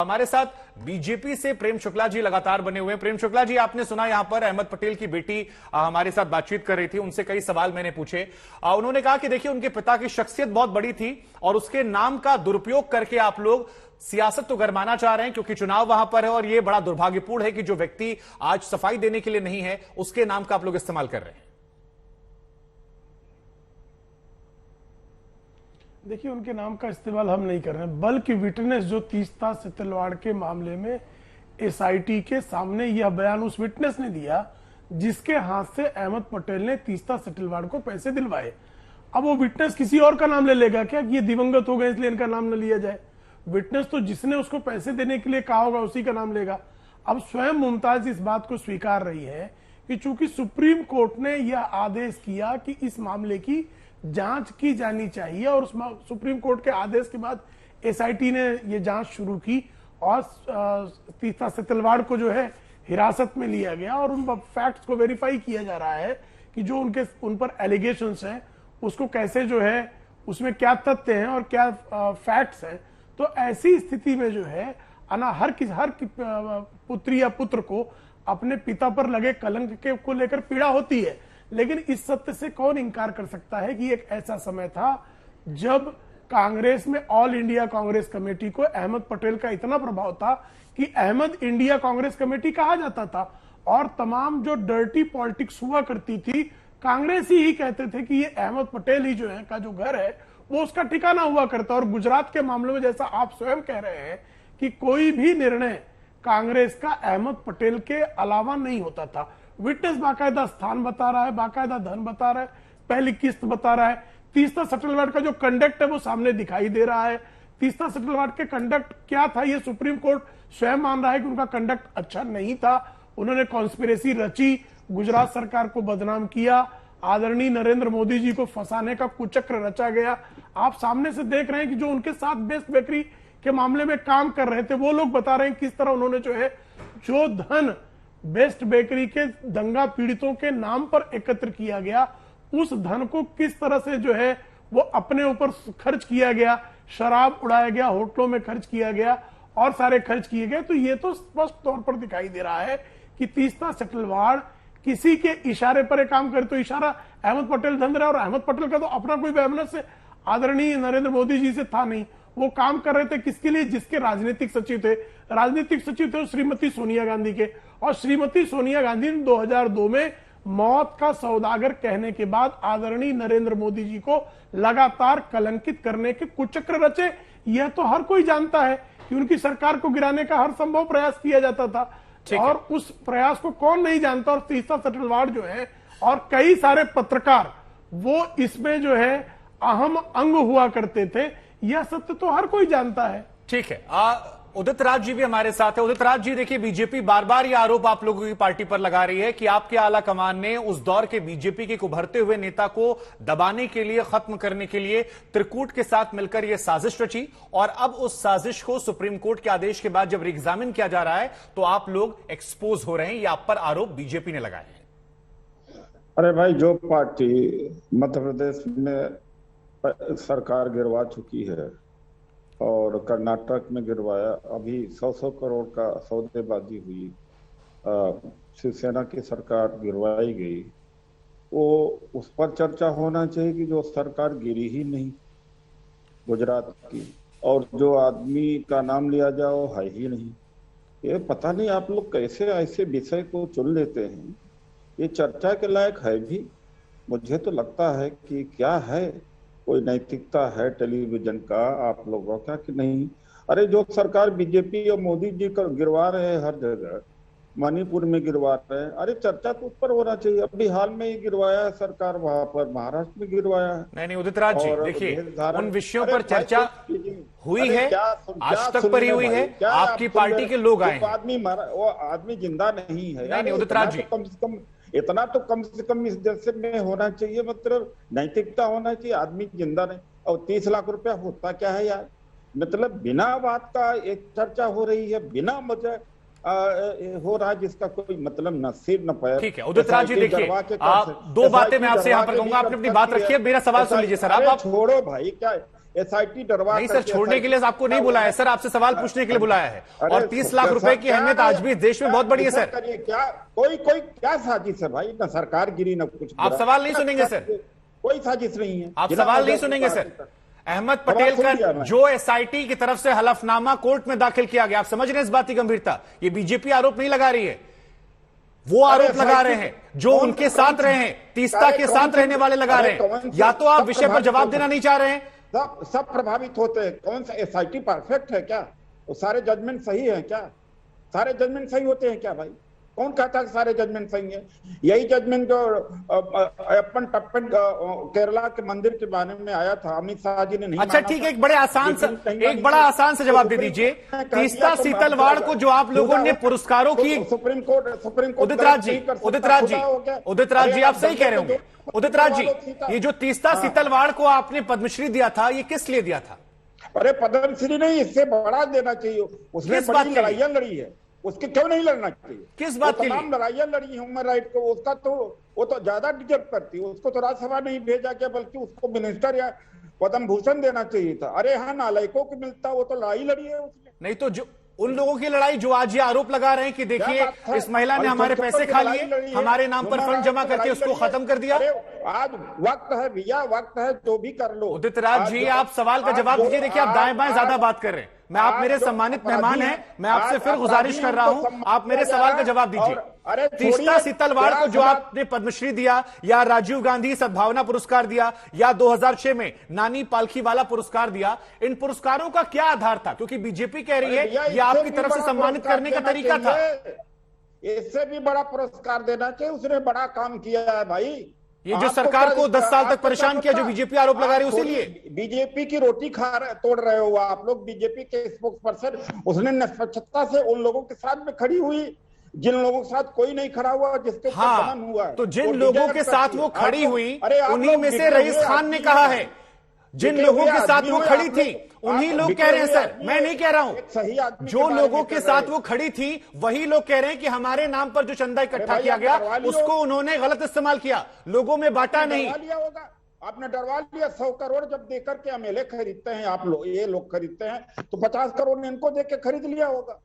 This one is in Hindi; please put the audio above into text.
हमारे साथ बीजेपी से प्रेम शुक्ला जी लगातार बने हुए हैं। प्रेम शुक्ला जी, आपने सुना यहां पर अहमद पटेल की बेटी हमारे साथ बातचीत कर रही थी, उनसे कई सवाल मैंने पूछे। उन्होंने कहा कि देखिए उनके पिता की शख्सियत बहुत बड़ी थी और उसके नाम का दुरुपयोग करके आप लोग सियासत तो गरमाना चाह रहे हैं क्योंकि चुनाव वहां पर है और यह बड़ा दुर्भाग्यपूर्ण है कि जो व्यक्ति आज सफाई देने के लिए नहीं है उसके नाम का आप लोग इस्तेमाल कर रहे हैं। देखिए, उनके नाम का इस्तेमाल हम नहीं कर रहे हैं, बल्कि विटनेस जो तीस्ता सितलवाड़ के मामले में एसआईटी के सामने यह बयान उस विटनेस ने दिया जिसके हाथ से अहमद पटेल ने तीस्ता सितलवाड़ को पैसे दिलवाए। अब वो विटनेस किसी और का नाम ले लेगा क्या कि ये दिवंगत हो गए इसलिए इनका नाम न लिया जाए? विटनेस तो जिसने उसको पैसे देने के लिए कहा होगा उसी का नाम लेगा। अब स्वयं मुमताज इस बात को स्वीकार रही है कि चूंकि सुप्रीम कोर्ट ने यह आदेश किया कि इस मामले की जांच की जानी चाहिए और उस सुप्रीम कोर्ट के आदेश के बाद एसआईटी ने यह जांच शुरू की और तीस्ता सितलवाड़ को जो है हिरासत में लिया गया और उन फैक्ट्स को वेरीफाई किया जा रहा है कि जो उन पर एलिगेशंस हैं उसको कैसे जो है उसमें क्या तथ्य हैं और क्या फैक्ट्स हैं। तो ऐसी स्थिति में जो है हर पुत्री या पुत्र को अपने पिता पर लगे कलंक को लेकर पीड़ा होती है, लेकिन इस सत्य से कौन इंकार कर सकता है कि एक ऐसा समय था जब कांग्रेस में ऑल इंडिया कांग्रेस कमेटी को अहमद पटेल का इतना प्रभाव था कि अहमद इंडिया कांग्रेस कमेटी कहा जाता था और तमाम जो डर्टी पॉलिटिक्स हुआ करती थी कांग्रेस ही कहते थे कि ये अहमद पटेल ही जो है का जो घर है वो उसका ठिकाना हुआ करता। और गुजरात के मामले में जैसा आप स्वयं कह रहे हैं कि कोई भी निर्णय कांग्रेस का अहमद पटेल के अलावा नहीं होता था। विटनेस बाकायदा स्थान बता रहा है, बाकायदा धन बता रहा है, पहली किस्त बता रहा है। तीस्ता सितलवाड़ का जो कंडक्ट है वो सामने दिखाई दे रहा है। तीस्ता सितलवाड़ के कंडक्ट क्या था ये सुप्रीम कोर्ट स्वयं मान रहा है कि उनका कंडक्ट अच्छा नहीं था। उन्होंने कॉन्स्पिरेसी रची, गुजरात सरकार को बदनाम किया, आदरणीय नरेंद्र मोदी जी को फंसाने का कुचक्र रचा गया। आप सामने से देख रहे हैं कि जो उनके साथ बेस्ट बेकरी के मामले में काम कर रहे थे वो लोग बता रहे हैं किस तरह उन्होंने जो है जो धन बेस्ट बेकरी के दंगा पीड़ितों के नाम पर एकत्र किया गया उस धन को किस तरह से जो है वो अपने ऊपर खर्च किया गया, शराब उड़ाया गया, होटलों में खर्च किया गया और सारे खर्च किए गए। तो ये तो स्पष्ट तौर पर दिखाई दे रहा है कि तीस्ता सितलवाड़ किसी के इशारे पर एक काम करे तो इशारा अहमद पटेल धन रहा और अहमद पटेल का तो अपना कोई बेमनस से आदरणीय नरेंद्र मोदी जी से था नहीं। वो काम कर रहे थे किसके लिए? जिसके राजनीतिक सचिव थे, राजनीतिक सचिव थे श्रीमती सोनिया गांधी के। और श्रीमती सोनिया गांधी ने 2002 में मौत का सौदागर कहने के बाद आदरणीय नरेंद्र मोदी जी को लगातार कलंकित करने के कुचक्र रचे। यह तो हर कोई जानता है कि उनकी सरकार को गिराने का हर संभव प्रयास किया जाता था और उस प्रयास को कौन नहीं जानता। और तीस्ता सितलवाड़ जो है और कई सारे पत्रकार वो इसमें जो है अहम अंग हुआ करते थे, यह सत्य तो हर कोई जानता है। ठीक है, उदित राज जी भी हमारे साथ है। उदित राज जी, देखिए बीजेपी बार बार यह आरोप आप लोगों की पार्टी पर लगा रही है कि आपके आला कमान ने उस दौर के बीजेपी के उभरते हुए नेता को दबाने के लिए, खत्म करने के लिए त्रिकूट के साथ मिलकर यह साजिश रची और अब उस साजिश को सुप्रीम कोर्ट के आदेश के बाद जब रिएग्जामिन किया जा रहा है तो आप लोग एक्सपोज हो रहे हैं। यह आप पर आरोप बीजेपी ने लगाए हैं। अरे भाई, जो पार्टी मध्य प्रदेश में सरकार गिरवा चुकी है और कर्नाटक में गिरवाया, अभी 100 करोड़ का सौदेबाजी हुई, शिवसेना की सरकार गिरवाई गई, वो उस पर चर्चा होना चाहिए कि जो सरकार गिरी ही नहीं गुजरात की और जो आदमी का नाम लिया जाए वो है ही नहीं। ये पता नहीं आप लोग कैसे ऐसे विषय को चुन लेते हैं। ये चर्चा के लायक है भी? मुझे तो लगता है कि क्या है, कोई नैतिकता है टेलीविजन का आप लोगों का कि नहीं? अरे जो सरकार बीजेपी और मोदी जी का गिरवा रहे हैं हर जगह, मणिपुर में गिरवा रहे हैं, अरे चर्चा तो उस पर होना चाहिए। अभी हाल में ही गिरवाया है सरकार, वहां पर महाराष्ट्र में गिरवाया है। नहीं उदित राज जी, देखिए उन विषयों पर चर्चा हुई है, आज तक पर ही हुई है, आपकी पार्टी के लोग आए हैं। वो आदमी जिंदा नहीं है। नहीं उदित राज जी, कम से कम इतना तो कम से कम इस देश में होना चाहिए, मतलब नैतिकता होना चाहिए। आदमी जिंदा नहीं और 30 लाख रुपया होता क्या है यार? मतलब बिना बात का एक चर्चा हो रही है, बिना वजह हो रहा है जिसका कोई मतलब न सिर न पैर। ठीक है उदित राज जी, देखिए दो बातें मैं आपसे यहाँ पर कहूंगा, आपने अपनी बात रखी है, मेरा सवाल सुन लीजिए सर। आप छोड़ो भाई, क्या SIT डरवा नहीं सर, छोड़ने के लिए आपको नहीं बुलाया है सर, आपसे सवाल पूछने के लिए बुलाया है। और 30 लाख रुपए की अहमियत आज भी देश में बहुत बड़ी है सर। क्या कोई क्या साजिश है भाई? ना सरकार गिरी ना कुछ। आप सवाल नहीं सुनेंगे सर, कोई साजिश नहीं है। आप सवाल नहीं सुनेंगे सर। अहमद पटेल का जो SIT की तरफ से हलफनामा कोर्ट में दाखिल किया गया, आप समझ रहे हैं इस बात की गंभीरता? ये बीजेपी आरोप नहीं लगा रही है, वो आरोप लगा रहे हैं जो उनके साथ रहे हैं, तीस्ता के साथ रहने वाले लगा रहे हैं। या तो आप विषय पर जवाब देना नहीं चाह रहे हैं। सब प्रभावित होते हैं। कौन सा SIT परफेक्ट है क्या? वो सारे जजमेंट सही है क्या? सारे जजमेंट सही होते हैं क्या भाई? कौन कहता है कि सारे जजमेंट सही है? यही जजमेंट जो अपन टप्पन केरला के मंदिर के बारे में आया था, अमित शाह जी ने नहीं। अच्छा ठीक है, एक बड़ा आसान से जवाब दे दीजिए। तीस्ता सीतलवाड़ को जो आप लोगों ने पुरस्कारों की सुप्रीम कोर्ट उदित राज जी आप सही कह रहे होंगे। उदित राज जी, ये जो तीस्ता सीतलवाड़ को आपने पद्मश्री दिया था, ये किस लिए दिया था? अरे पद्मश्री नहीं, इससे बड़ा देना चाहिए। उसने बड़ी लड़ाइयां लड़ी है, उसके क्यों नहीं लड़ना चाहिए? किस बात के लिए? तमाम लड़ाइयां लड़ी ह्यूमन राइट को, उसका तो वो तो ज्यादा डिजर्व करती है। उसको तो राज्यसभा नहीं भेजा गया, बल्कि उसको मिनिस्टर या पद्म भूषण देना चाहिए था। अरे हाँ, नालायकों को मिलता, वो तो लड़ाई लड़ी है उसने। नहीं तो जो उन लोगों की लड़ाई जो आज ये आरोप लगा रहे हैं कि देखिए इस महिला ने हमारे पैसे खा लिए, हमारे नाम पर फंड जमा करके उसको खत्म कर दिया। आज वक्त है भैया, वक्त है, जो भी कर लो। उदित राज जी, आप सवाल का जवाब दीजिए। देखिए आप दाएं बाएं ज्यादा बात कर रहे हैं। मैं आप मेरे सम्मानित मेहमान हैं, मैं आपसे फिर गुजारिश कर रहा हूं, आप मेरे सवाल का जवाब दीजिए। तीस्ता सीतलवाड़ को जो आपने पद्मश्री दिया, या राजीव गांधी सद्भावना पुरस्कार दिया, या 2006 में नानी पालखीवाला पुरस्कार दिया, इन पुरस्कारों का क्या आधार था? क्योंकि बीजेपी कह रही है ये आपकी तरफ से सम्मानित करने का तरीका था। इससे भी बड़ा पुरस्कार देना चाहिए, उसने बड़ा काम किया है भाई। ये जो सरकार को 10 साल तक परेशान किया, जो बीजेपी आरोप लगा रही है, उसी लिए बीजेपी की रोटी तोड़ रहे हो आप लोग। बीजेपी के स्पोक्स पर्सन, उसने निष्पक्षता से उन लोगों के साथ में खड़ी हुई जिन लोगों के साथ कोई नहीं खड़ा हुआ, जिसके हाँ, हुआ है। तो जिन लोगों के साथ वो खड़ी हुई, उन्हीं में से रईस खान ने कहा है। जिन लोगों के साथ वो खड़ी थी, उन्हीं लोग कह रहे हैं सर, मैं नहीं कह रहा हूं, जो लोगों के साथ वो खड़ी थी वही लोग कह रहे हैं कि हमारे नाम पर जो चंदा इकट्ठा किया गया उसको उन्होंने गलत इस्तेमाल किया, लोगों में बांटा नहीं। आपने डरवा लिया। 100 करोड़ जब देकर के MLA खरीदते हैं आप लोग, ये लोग खरीदते हैं, तो 50 करोड़ ने इनको देकर खरीद लिया होगा।